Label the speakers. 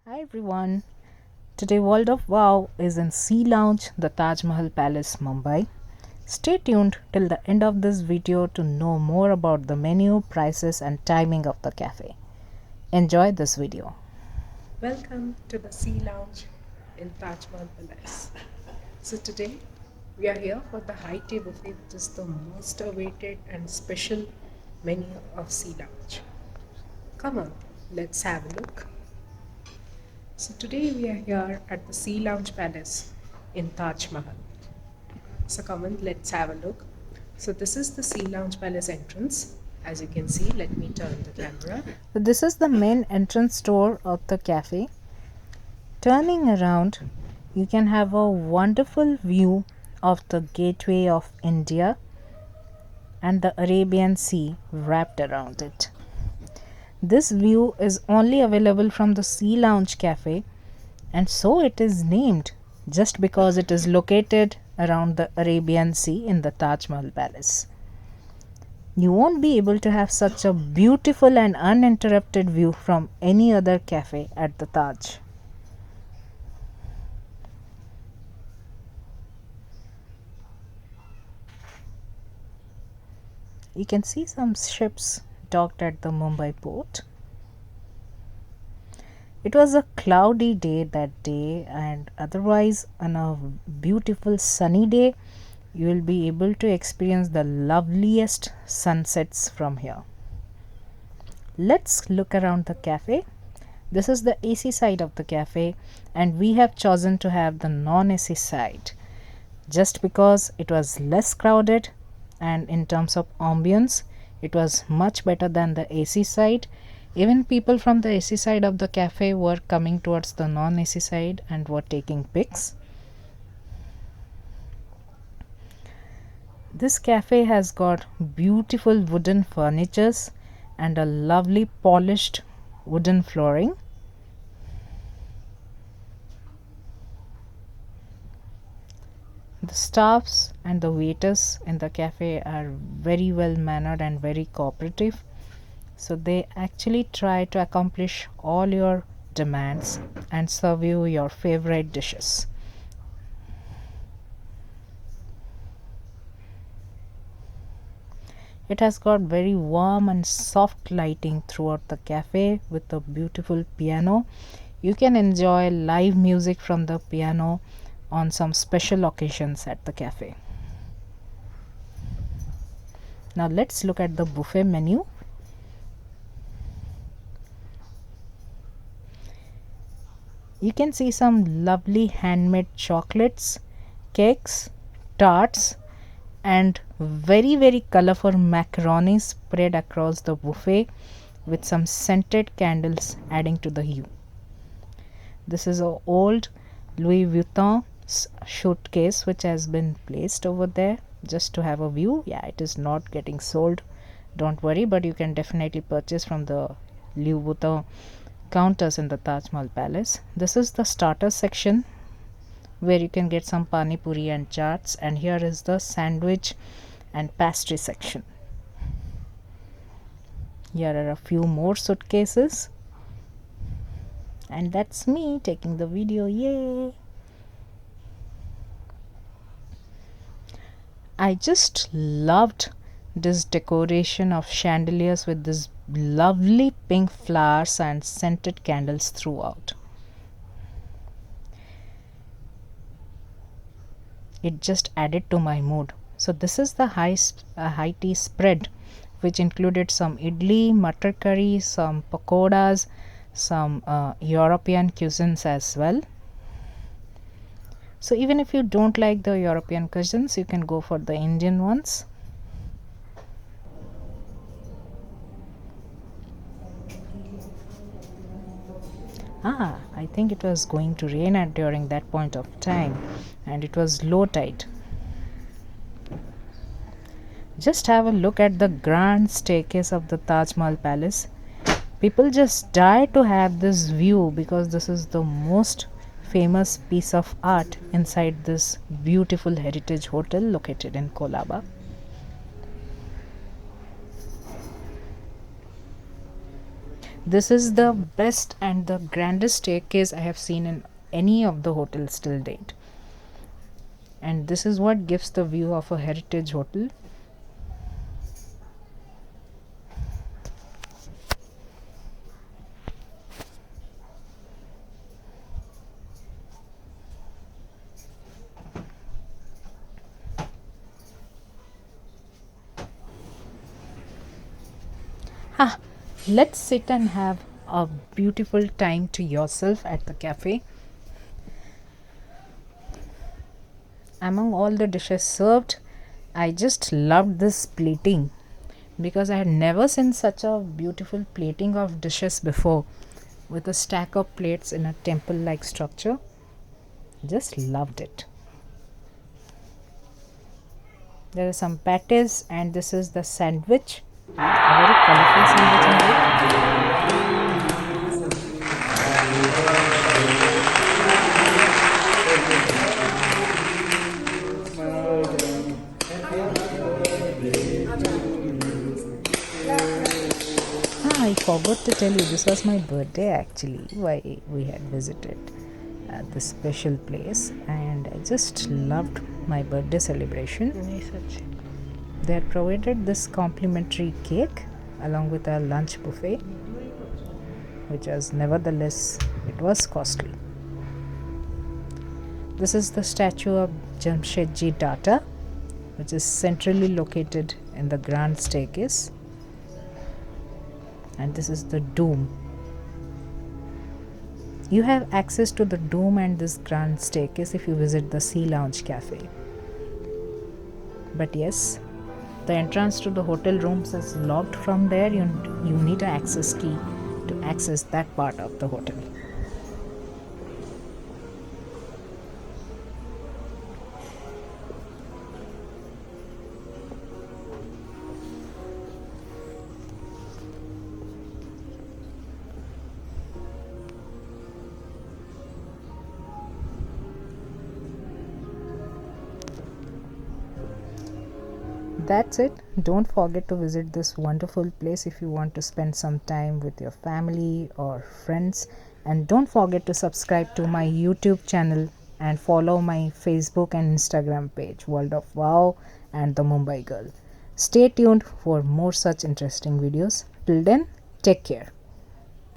Speaker 1: Hi everyone. Today World of Wow is in Sea Lounge, the Taj Mahal Palace Mumbai. Stay tuned till the end of this video to know more about the menu, prices and timing of the cafe. Enjoy this video.
Speaker 2: Welcome to the Sea Lounge in Taj Mahal Palace. So today we are here for the high tea buffet, which is the most awaited and special menu of Sea Lounge. Come on, let's have a look. So today we are here at the Sea Lounge Palace in Taj Mahal. So come on, let's have a look. So this is the Sea Lounge Palace entrance. As you can see, let me turn the camera.
Speaker 1: So this is the main entrance door of the cafe. Turning around, you can have a wonderful view of the gateway of India and the Arabian Sea wrapped around it. This view is only available from the Sea Lounge Cafe, and so it is named just because it is located around the Arabian Sea in the Taj Mahal Palace. You won't be able to have such a beautiful and uninterrupted view from any other cafe at the Taj. You can see some ships docked at the Mumbai port. It was a cloudy day that day, and otherwise on a beautiful sunny day you will be able to experience the loveliest sunsets from here. Let's look around the cafe. This is the AC side of the cafe, and we have chosen to have the non-AC side just because it was less crowded, and in terms of ambience it was much better than the AC side. Even people from the AC side of the cafe were coming towards the non-AC side and were taking pics. This cafe has got beautiful wooden furnitures and a lovely polished wooden flooring. The staffs and the waiters in the cafe are very well mannered and very cooperative. So they actually try to accomplish all your demands and serve you your favorite dishes. It has got very warm and soft lighting throughout the cafe with a beautiful piano. You can enjoy live music from the piano on some special occasions at the cafe. Now let's look at the buffet menu. You can see some lovely handmade chocolates, cakes, tarts and very colorful macaroni spread across the buffet with some scented candles adding to the hue. This is an old Louis Vuitton suitcase which has been placed over there just to have a view. Yeah, it is not getting sold, don't worry, but you can definitely purchase from the Louis Vuitton counters in the Taj Mahal Palace. This is the starter section where you can get some pani puri and chaats, and here is the sandwich and pastry section. Here are a few more suitcases, and that's me taking the video. Yay! I just loved this decoration of chandeliers with this lovely pink flowers and scented candles throughout. It just added to my mood. So this is the high tea spread, which included some idli, mutton curry, some pakoras, some European cuisines as well. So even if you don't like the European cuisines, you can go for the Indian ones. I think it was going to rain at during that point of time, and it was low tide. Just have a look at the grand staircase of the Taj Mahal Palace. People just die to have this view because this is the most famous piece of art inside this beautiful heritage hotel located in Kolaba. This is the best and the grandest staircase I have seen in any of the hotels till date. And this is what gives the view of a heritage hotel. Ah, let's sit and have a beautiful time to yourself at the cafe. Among all the dishes served, I just loved this plating because I had never seen such a beautiful plating of dishes before, with a stack of plates in a temple like structure. Just loved it. There are some patties, and this is the sandwich, a very colorful sandwich indeed. Ah, I forgot to tell you, this was my birthday actually, why we had visited this special place, and I just loved my birthday celebration. They had provided this complimentary cake along with a lunch buffet, which was nevertheless, it was costly. This is the statue of Jamshedji Tata, which is centrally located in the grand staircase. And this is the dome. You have access to the dome and this grand staircase if you visit the Sea Lounge Cafe. But yes, the entrance to the hotel rooms is locked from there. You need an access key to access that part of the hotel. That's it. Don't forget to visit this wonderful place if you want to spend some time with your family or friends. And don't forget to subscribe to my YouTube channel and follow my Facebook and Instagram page, World of Wow and the Mumbai Girl. Stay tuned for more such interesting videos. Till then, take care.